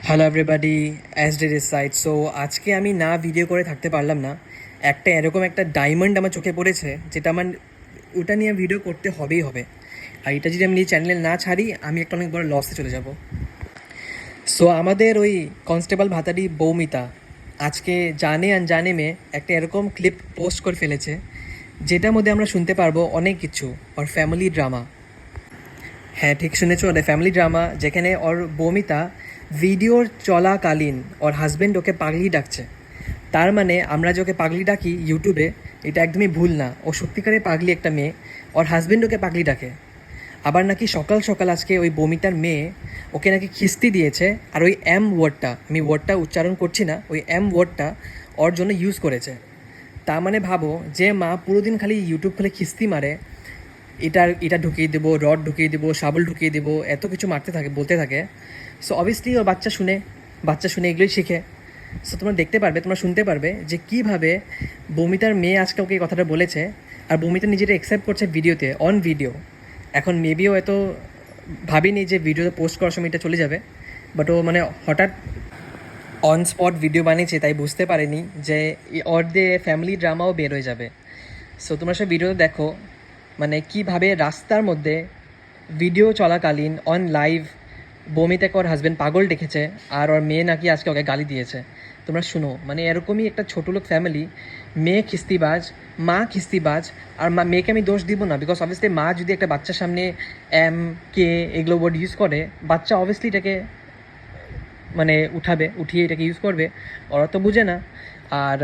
Hello everybody, as day this side. So আজকে আমি না ভিডিও করে থাকতে পারলাম না। এরকম একটা ডায়মন্ড আমার চোখে পড়েছে, যেটা আমার ওটা নিয়ে ভিডিও করতে হবেই হবে। আর এটা যদি আমি চ্যানেলে না ছাড়ি, আমি একটা অনেক বড় লসে চলে যাব। সো আমাদের ওই কনস্টেবল ভাতারি বৌমিতা আজকে জানে আনজানে মেয়ে একটা এরকম ক্লিপ পোস্ট করে ফেলেছে, যেটার মধ্যে আমরা শুনতে পারবো অনেক কিছু। ওর ফ্যামিলি ড্রামা, হ্যাঁ ঠিক শুনেছো, ওদের ফ্যামিলি ড্রামা, যেখানে ওর বৌমিতা ভিডিওর চলাকালীন ওর হাজব্যান্ড ওকে পাগলি ডাকছে। তার মানে আমরা যে ওকে পাগলি ডাকি ইউটিউবে, এটা একদমই ভুল না। ও সত্যিকারে পাগলি একটা মেয়ে, ওর হাজব্যান্ড ওকে পাগলি ডাকে। আবার নাকি সকাল সকাল আজকে ওই বমিতার মেয়ে ওকে নাকি খিস্তি দিয়েছে, আর ওই ওয়ার্ডটা, আমি ওয়ার্ডটা উচ্চারণ করছি না, ওই ওয়ার্ডটা ওর জন্য ইউজ করেছে। তার মানে ভাবো, যে মা পুরো দিন খালি ইউটিউব খুলে খিস্তি মারে, এটা ঢুকিয়ে দেবো, রড ঢুকিয়ে দেবো, শাবল ঢুকিয়ে দেবো, এত কিছু মারতে থাকে, বলতে থাকে। সো অবভিয়াসলি ও বাচ্চা শুনে এগুলোই শিখে। সো তোমরা দেখতে পারবে, তোমরা শুনতে পারবে যে কীভাবে বমিতার মেয়ে আজকে ওকে এই কথাটা বলেছে, আর বমিতা নিজেটা অ্যাকসেপ্ট করছে ভিডিওতে, অন ভিডিও। এখন মেবিও এত ভাবিনি যে ভিডিওতে পোস্ট করার সময় এটা চলে যাবে, বাট ও মানে হঠাৎ অন স্পট ভিডিও বানিয়েছে, তাই বুঝতে পারেনি যে ওর দিয়ে ফ্যামিলি ড্রামাও বের হয়ে যাবে। সো তোমরা সব ভিডিও দেখো, মানে কীভাবে রাস্তার মধ্যে ভিডিও চলাকালীন অন লাইভ বমিতাকে ওর হাজব্যান্ড পাগল ডেকেছে, আর ওর মেয়ে নাকি আজকে ওকে গালি দিয়েছে। তোমরা শুনো, মানে এরকমই একটা ছোটো লোক ফ্যামিলি, মেয়ে খিস্তিবাজ, মা খিস্তিবাজ। আর মেয়েকে আমি দোষ দিব না, বিকজ অবভিয়াসলি মা যদি একটা বাচ্চার সামনে কে এগুলো ওয়ার্ড ইউজ করে, বাচ্চা অবভিয়াসলি এটাকে মানে উঠিয়ে এটাকে ইউজ করবে। ওরা তো বুঝে না। আর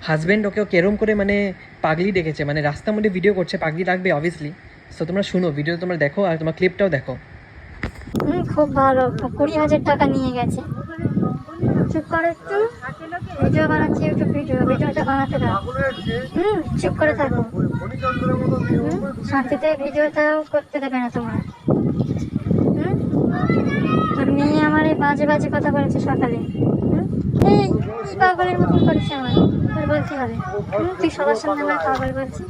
হাজব্যান্ড ওকেও কেরম করে মানে পাগলি ডেকেছে, মানে রাস্তার মধ্যে ভিডিও করছে, পাগলি লাগবে অবভিয়াসলি। সো তোমরা শুনো, ভিডিও তোমরা দেখো, আর তোমার ক্লিপটাও দেখো। খুব ভালো, 20,000 টাকা নিয়ে গেছে। চুপ করে একটু, ভিডিও বানাচ্ছি, ইউটিউব ভিডিওটা বানাতে দাও। চুপ করে থাকো। শান্তিতে ভিডিওটাও করতে দেবে না তোমরা। তোর মেয়ে আমার এই বাজে বাজে কথা বলেছে সকালে। এই কি পাগলের মতন করেছে আমার, তোর বলতে হবে। তুই সবার সামনে আমার পাগল বলছিস।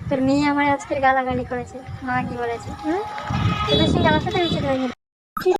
তোর মেয়ে আমার আজকের গালাগালি করেছে, মা কি বলেছে? তুই বেশি গালার সাথে উচিত হয়নি।